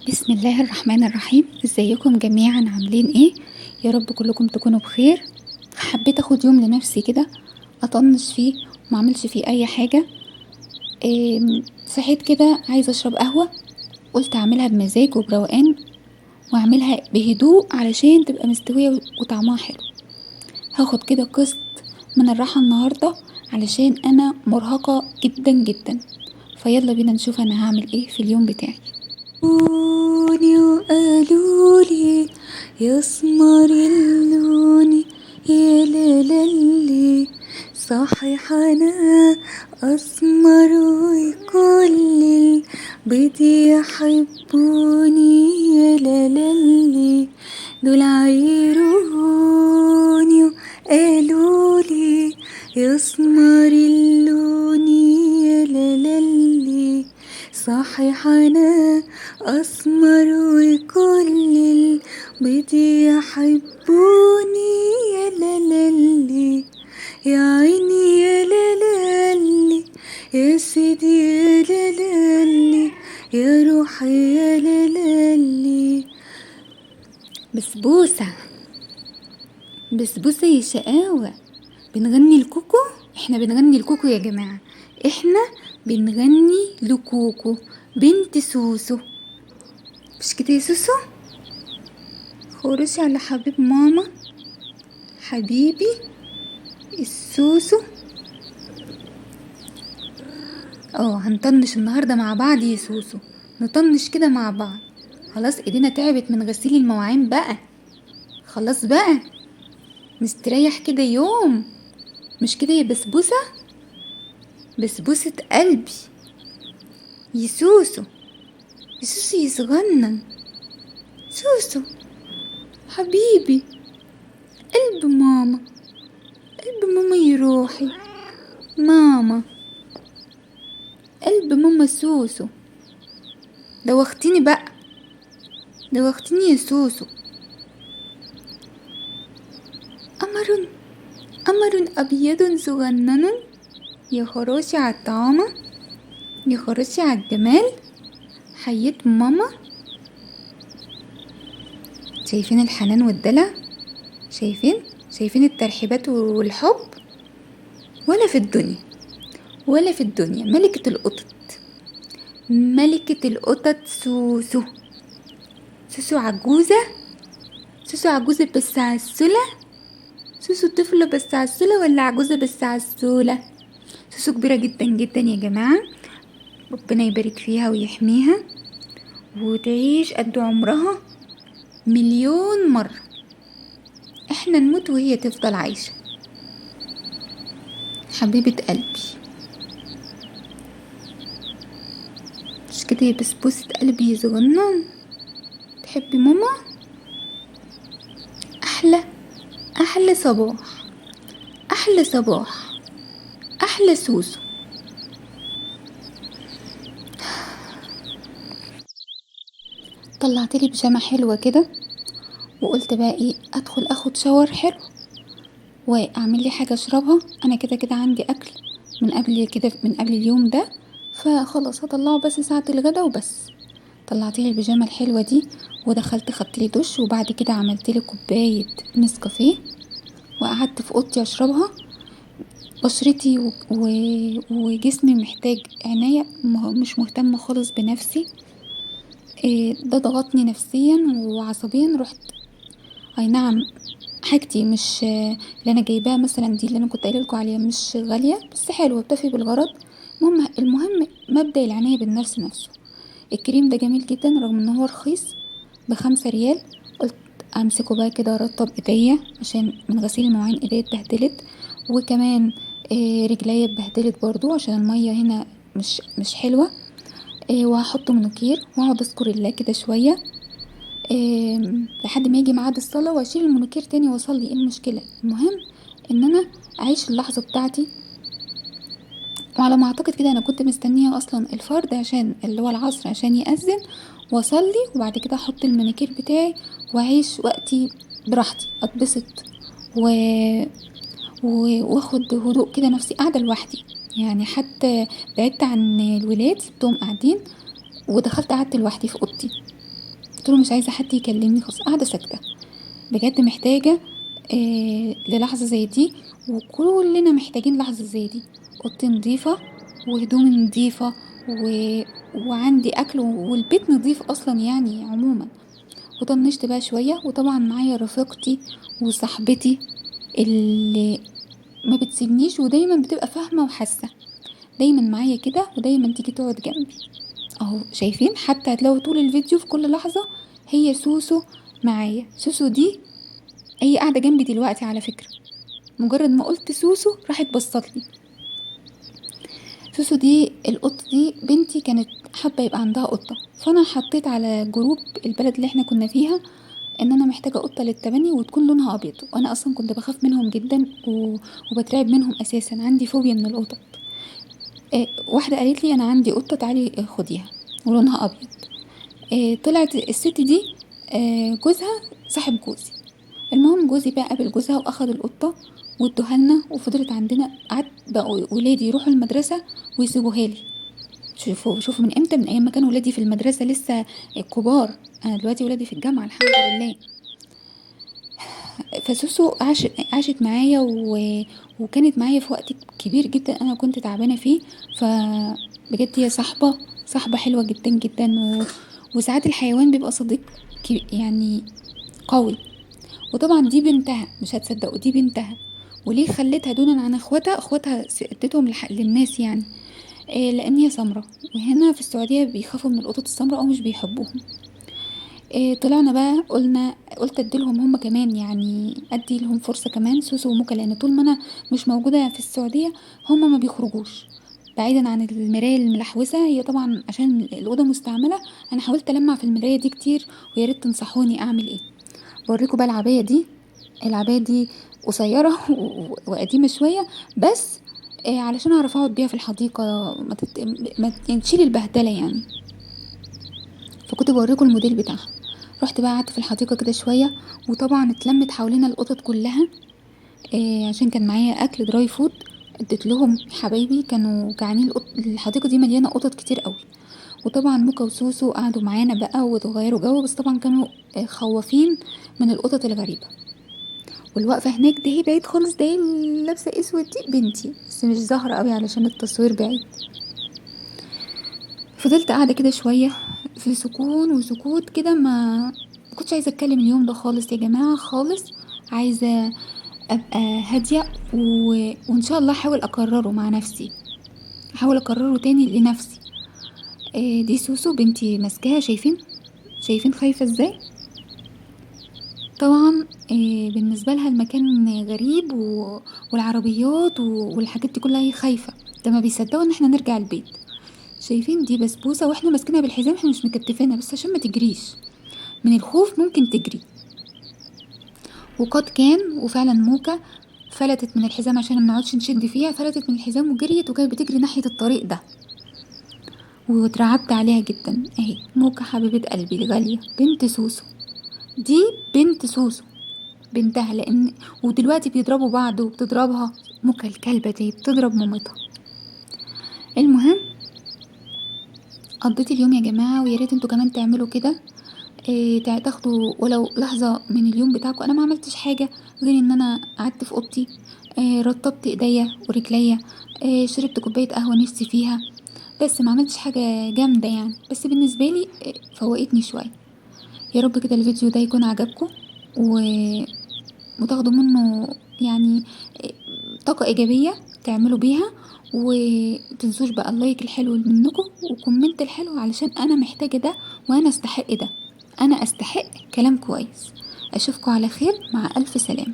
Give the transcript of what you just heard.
بسم الله الرحمن الرحيم. ازيكم جميعا؟ عاملين ايه؟ يا رب كلكم تكونوا بخير. حبيت اخد يوم لنفسي كده اطنش فيه وما اعملش فيه اي حاجه. صحيت كده عايزه اشرب قهوه، قلت اعملها بمزاج وبروقان واعملها بهدوء علشان تبقى مستويه وطعمها حلو. هاخد كده قسط من الراحه النهارده علشان انا مرهقه جدا جدا. فيلا بينا نشوف انا هعمل ايه في اليوم بتاعي. جوني وقالولي يا اسمر اللون يا لالي صحيح انا اسمر وكل البيض يحبوني يا لالي دول عيروني وقالولي يا اسمر اللون يا لالي صحيح انا اسمر وكل البيض يحبوني يا لالي يا عيني يا لالي يا سيدي يا لالي يا روحي يا لالي. بسبوسه بسبوسه يا شقاوه، بنغني الكوكو. احنا بنغني الكوكو يا جماعة، احنا بنغني لكوكو بنت سوسو. مش كده يا سوسو؟ خورشي على حبيب ماما، حبيبي السوسو. هنطنش النهاردة مع بعض يا سوسو، نطنش كده مع بعض. خلاص ايدينا تعبت من غسيل المواعين بقى، خلاص بقى نستريح كده يوم. مش كده يا بسبوسة؟ بسبوسة قلبي يسوسو، يسوسو يصغنن، سوسو حبيبي، قلب ماما، قلب ماما يروحي، ماما، قلب ماما سوسو. دوختيني بقى، دوختيني يا سوسو. قمر، قمر أبيض صغنن، يا خراشي على الطعامة، يا خراشي على الجمال، حيت ماما. شايفين الحنان والدلع؟ شايفين الترحيبات والحب؟ ولا في الدنيا، ولا في الدنيا ملكة القطط، ملكة القطط سوسو. سوسو عجوزة، سوسو عجوزة بس عسولة، سوسو طفلة بس عسولة ولا عجوزة بس عسولة؟ سوسو كبيرة جدا جدا يا جماعة، ربنا يبارك فيها ويحميها وتعيش قد عمرها مليون مرة. احنا نموت وهي تفضل عايشة، حبيبة قلبي. مش كده يا بسبوسة قلبي يا صغنن؟ تحبي ماما؟ احلى، احلى صباح، احلى صباح، احلى سوسو. طلعتلي بيجامة حلوة كده وقلت بقى ايه، ادخل اخد شاور حلو واعمل لي حاجة اشربها. انا كده كده عندي اكل من قبل كده، من قبل اليوم ده، فخلاص هطلعه بس ساعة الغدا وبس. طلعتلي البيجامة الحلوة دي ودخلت خدتلي دش، وبعد كده عملتلي كوباية نسكافيه وقعدت في اوضتي اشربها. بشرتي وجسمي محتاج عناية، مش مهتمة خالص بنفسي. ده ضغطني نفسيا وعصبيا. رحت، اي نعم، حاجتي مش اللي انا جايباها مثلا، دي اللي انا كنت قايله لكم عليها مش غاليه بس حلوه بتفي بالغرض. المهم مبدأ العنايه بالنفس نفسه. الكريم ده جميل جدا رغم ان هو رخيص ب5 ريال. قلت امسكه بقى كده ارطب ايديا عشان من غسيل المواعين ايديا اتبهدلت، وكمان رجليا اتبهدلت برضو عشان الميه هنا مش حلوه. وهحط منوكير واقعد اذكر الله كده شويه لحد ما يجي ميعاد الصلاة واشيل المونوكير تاني واصلي. ايه المشكلة؟ المهم ان انا اعيش اللحظة بتاعتي. وعلى ما اعتقد كده انا كنت مستنية اصلا الفرد عشان اللي هو العصر عشان يأذن واصلي، وبعد كده احط المونوكير بتاعي واعيش وقتي براحتي، اتبسط و... واخد هدوء كده، نفسي قاعدة لوحدي يعني. حتى بعدت عن الولاد، سبتهم قاعدين ودخلت قعدت لوحدي في اوضتي. قلت له مش عايزه حد يكلمني خالص، قاعده ساكته. بجد محتاجه للحظه زي دي، وكلنا محتاجين لحظه زي دي. اوضتي نظيفه وهدومي نظيفه وعندي اكل والبيت نظيف اصلا يعني عموما. وطنشت بقى شويه، وطبعا معايا رفيقتي وصاحبتي اللي ما بتسيبنيش ودايما بتبقى فاهمه وحاسه، دايما معايا كده ودايما تيجي تقعد جنبي اهو. شايفين؟ حتى هتلاقوا طول الفيديو في كل لحظة هي سوسو معايا. سوسو دي هي قاعدة جنبي دلوقتي على فكرة، مجرد ما قلت سوسو راحت بصت لي. سوسو دي القطة دي بنتي كانت حابة يبقى عندها قطة، فانا حطيت على جروب البلد اللي احنا كنا فيها ان انا محتاجة قطة للتبني وتكون لونها ابيض، وانا اصلا كنت بخاف منهم جدا وبترعب منهم اساسا، عندي فوبيا من القطط. واحدة قالت لي انا عندي قطة تعالي خديها ولونها ابيض. طلعت الست دي جوزها صاحب جوزي. المهم جوزي بقى قابل جوزها واخد القطة وادوها لنا وفضلت عندنا. قعدت بقوا ولادي يروحوا المدرسة ويسيبوها لي. شوفوا من امتى، من ايام ما كانوا ولادي في المدرسة لسه كبار، انا دلوقتي ولادي في الجامعة الحمد لله. فسوسو عاشت معايا وكانت معايا في وقت كبير جدا انا كنت تعبانة فيه. فبجد هي صاحبة حلوة جدا جدا وساعات الحيوان بيبقى صديق يعني قوي. وطبعا دي بنتها، مش هتصدقوا دي بنتها. وليه خلتها دونا عن اخواتها اديتهم للناس يعني لان هي سمرة، وهنا في السعودية بيخافوا من القطط السمراء او مش بيحبوهم. طلعنا بقى قلت اديلهم هم كمان، يعني ادي لهم فرصة كمان سوسو وموكا، لان طول ما انا مش موجودة في السعودية هم ما بيخرجوش بعيدا عن المراية الملحوسة. هي طبعا عشان الأوضة مستعملة انا حاولت المع في المراية دي كتير، وياريت تنصحوني اعمل ايه. بوريكم بقى العباية دي قصيرة وقديمة شوية، بس علشان اعرف اقعد بيها في الحديقة يعني تشيل البهدلة يعني. فكنت بوريكم الموديل بتاعها. رحت بقى قعدت في الحديقة كده شوية، وطبعا اتلمت حوالينا القطط كلها عشان كان معايا اكل دراي فود اديت لهم حبايبي كانوا جعانين. الحديقة دي مليانة قطط كتير قوي. وطبعا موكا وسوسو قعدوا معانا بقى وتغيروا جو، بس طبعا كانوا خوافين من القطط الغريبة. والوقفة هناك ده هي بعيد خالص، ده هي اللي لابسة اسود دي بنتي، بس مش ظاهرة قوي علشان التصوير بعيد. فضلت قاعدة كده شوية في سكون وسكوت كده، ما كنتش عايزة اتكلم اليوم ده خالص يا جماعة خالص. عايزة ابقى هادية وان شاء الله احاول اكرره مع نفسي، احاول اكرره تاني لنفسي. دي سوسو بنتي ماسكاها، شايفين خايفة ازاي؟ طبعا بالنسبة لها المكان غريب والعربيات والحاجات دي كلها هي خايفة، ده ما بيصدقوا ان احنا نرجع البيت. شايفين دي بسبوسة واحنا ماسكينها بالحزام، احنا مش مكتفينها بس عشان ما تجريش من الخوف، ممكن تجري. وقد كان وفعلا موكا فلتت من الحزام عشان ما نقعدش نشد فيها، فلتت من الحزام وجريت وكانت بتجري ناحية الطريق ده، واترعبت عليها جدا. اهي موكا حبيبة قلبي الغالية بنت سوسو، دي بنت سوسو بنتها، لان ودلوقتي بيضربوا بعض وبتضربها موكا الكلبة دي بتضرب مامتها. المهم قضيت اليوم يا جماعة، وياريت انتوا كمان تعملوا كده. تاخدوا ولو لحظة من اليوم بتاعكم. انا ما عملتش حاجة غير ان انا قعدت في اوضتي، رطبت ايديا ورجليا، شربت كوباية قهوة نفسي فيها، بس ما عملتش حاجة جامدة يعني، بس بالنسبة لي فوقتني شوية. يا رب كده الفيديو ده يكون عجبكم وتاخدوا منه يعني طاقة ايجابية تعملوا بيها. ومتنسوش بقى اللايك الحلو منكم وكومنت الحلو، علشان انا محتاجة ده وانا استحق ده، انا استحق كلام كويس. اشوفكم على خير، مع الف سلامة.